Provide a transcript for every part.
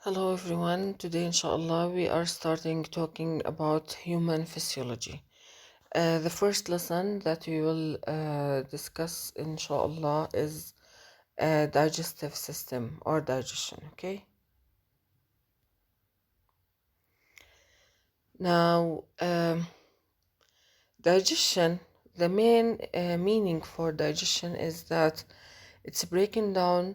Hello everyone. Today, inshallah, we are starting talking about human physiology. The first lesson that we will discuss, inshallah, is digestive system or digestion. Okay. Now, digestion. The main meaning for digestion is that it's breaking down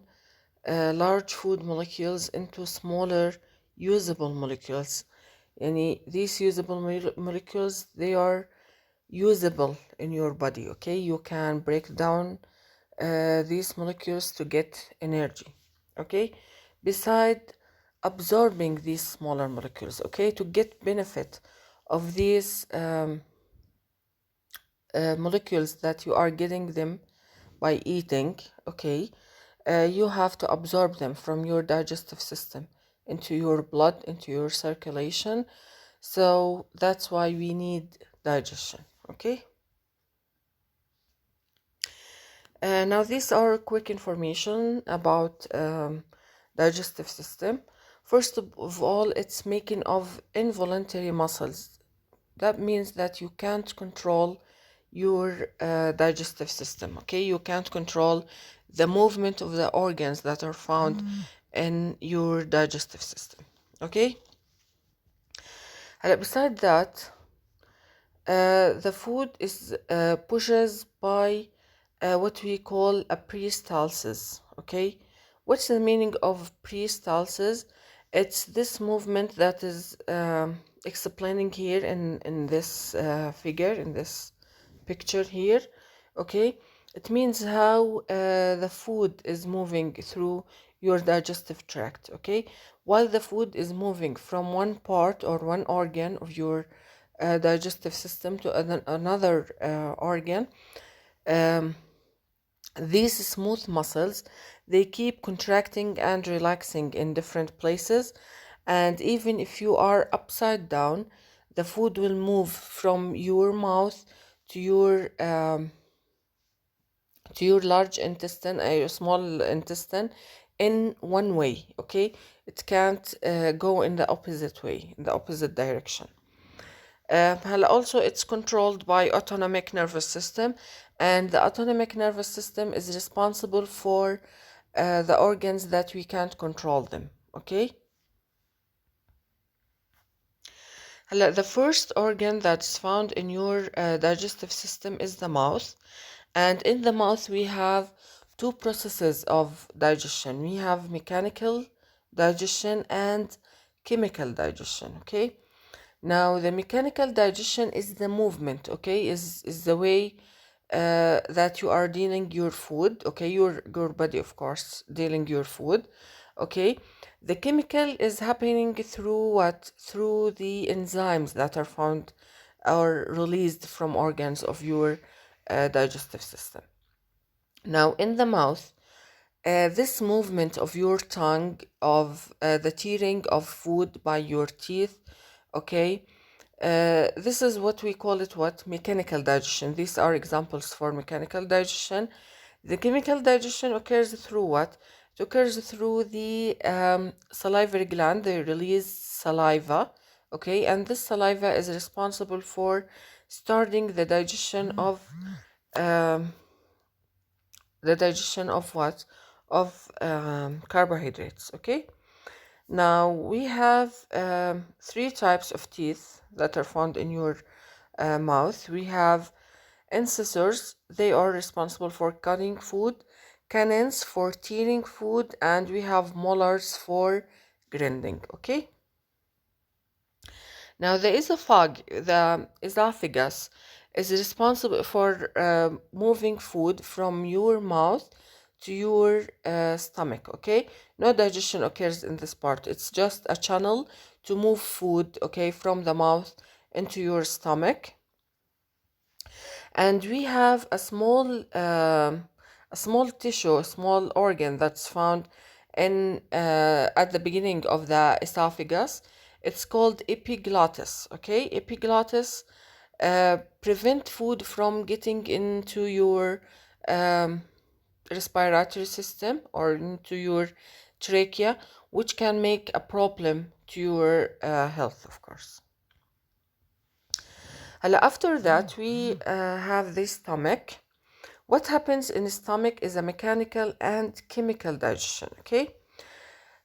large food molecules into smaller usable molecules. These usable molecules, they are usable in your body. Okay, you can break down these molecules to get energy. Okay, beside absorbing these smaller molecules, okay, to get benefit of these molecules that you are getting them by eating. Okay, you have to absorb them from your digestive system into your blood, into your circulation. So that's why we need digestion. Okay. Now these are quick information about digestive system. First of all, it's making of involuntary muscles. That means that you can't control your digestive system. Okay, you can't control the movement of the organs that are found in your digestive system. Okay. Beside that, the food is pushes by what we call a peristalsis. Okay, what's the meaning of peristalsis? It's this movement that is explaining here in this figure, in this picture here. Okay, it means how the food is moving through your digestive tract. Okay, while the food is moving from one part or one organ of your digestive system to another organ, um, these smooth muscles, they keep contracting and relaxing in different places, and even if you are upside down, the food will move from your mouth to your large intestine, your small intestine, in one way. Okay, it can't go in the opposite way, in the opposite direction. Also, it's controlled by autonomic nervous system, and the autonomic nervous system is responsible for the organs that we can't control them. Okay. The first organ that's found in your digestive system is the mouth, and in the mouth we have two processes of digestion. We have mechanical digestion and chemical digestion. Okay. Now, the mechanical digestion is the movement, okay, is the way that you are dealing your food, okay, your body, of course, dealing your food, okay. The chemical is happening through what? Through the enzymes that are found or released from organs of your digestive system. Now, in the mouth, this movement of your tongue, of the tearing of food by your teeth, okay, this is what we call it what? Mechanical digestion. These are examples for mechanical digestion. The chemical digestion occurs through what? It occurs through the salivary gland. They release saliva, okay, and this saliva is responsible for starting um, the digestion of what? Of carbohydrates, okay. Now we have three types of teeth that are found in your mouth. We have incisors, they are responsible for cutting food, canines for tearing food, and we have molars for grinding. Okay. Now the esophagus is responsible for moving food from your mouth to your stomach. Okay, no digestion occurs in this part. It's just a channel to move food, okay, from the mouth into your stomach. And we have a small tissue, a small organ that's found in at the beginning of the esophagus. It's called epiglottis. Okay, epiglottis prevent food from getting into your um, respiratory system or into your trachea which can make a problem to your health, of course. After that, we have the stomach. What happens in the stomach is a mechanical and chemical digestion, okay?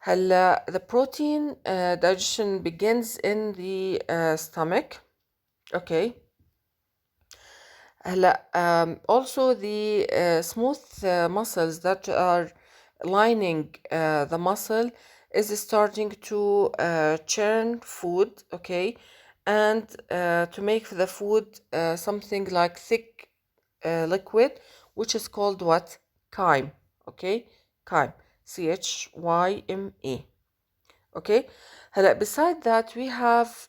The protein digestion begins in the stomach, okay? Also the smooth muscles that are lining the muscle is starting to churn food, okay, and to make the food something like thick liquid, which is called what? Chyme, okay? Chyme, CHYME, okay. Beside that, we have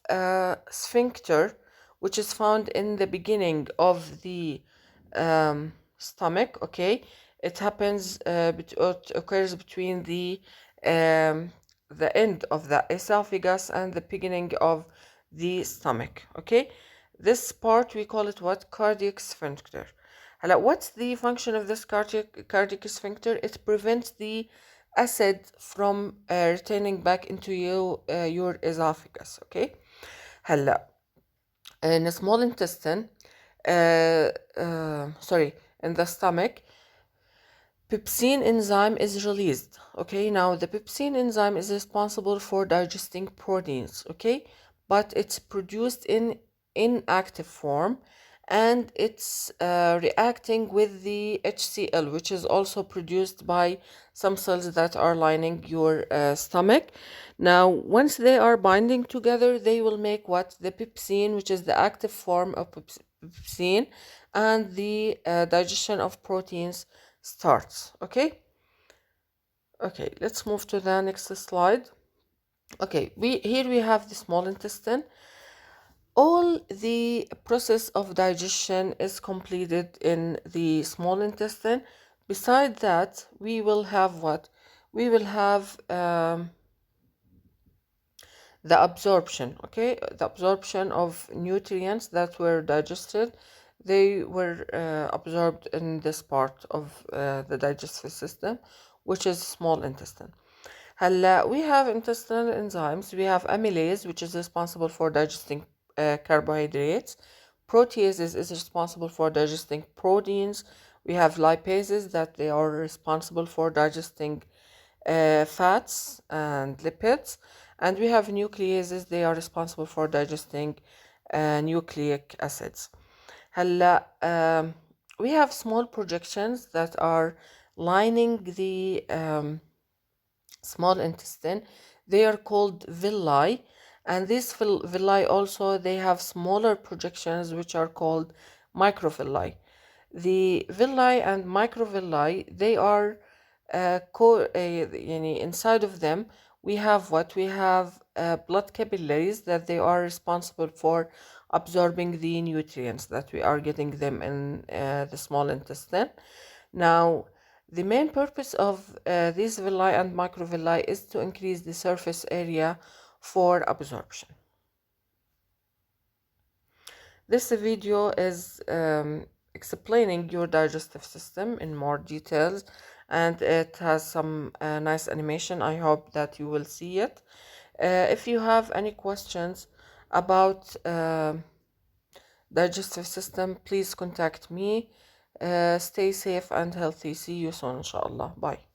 sphincter, which is found in the beginning of the stomach, okay. It happens it occurs between the end of the esophagus and the beginning of the stomach, okay. This part we call it what? Cardiac sphincter. What's the function of this cardiac sphincter? It prevents the acid from returning back into your esophagus, okay. In the small intestine, in the stomach, pepsin enzyme is released, okay. Now the pepsin enzyme is responsible for digesting proteins, okay, but it's produced in inactive form, and it's reacting with the HCl, which is also produced by some cells that are lining your stomach. Now once they are binding together, they will make what? The pepsin, which is the active form of pepsin, and the digestion of proteins starts, okay. Let's move to the next slide. Here we have the small intestine. All the process of digestion is completed in the small intestine. Beside that, we will have what? We will have the absorption, okay. The absorption of nutrients that were digested, they were absorbed in this part of the digestive system, which is small intestine. We have intestinal enzymes. We have amylase, which is responsible for digesting carbohydrates. Proteases is responsible for digesting proteins. We have lipases that they are responsible for digesting fats and lipids, and we have nucleases. They are responsible for digesting nucleic acids. We have small projections that are lining the small intestine. They are called villi, and these villi also, they have smaller projections which are called microvilli. The villi and microvilli, they are inside of them we have what? We have blood capillaries that they are responsible for absorbing the nutrients that we are getting them in the small intestine. Now the main purpose of these villi and microvilli is to increase the surface area for absorption. This video is explaining your digestive system in more details, and it has some nice animation. I hope that you will see it. If you have any questions about digestive system, please contact me. Stay safe and healthy. See you soon, inshallah. Bye.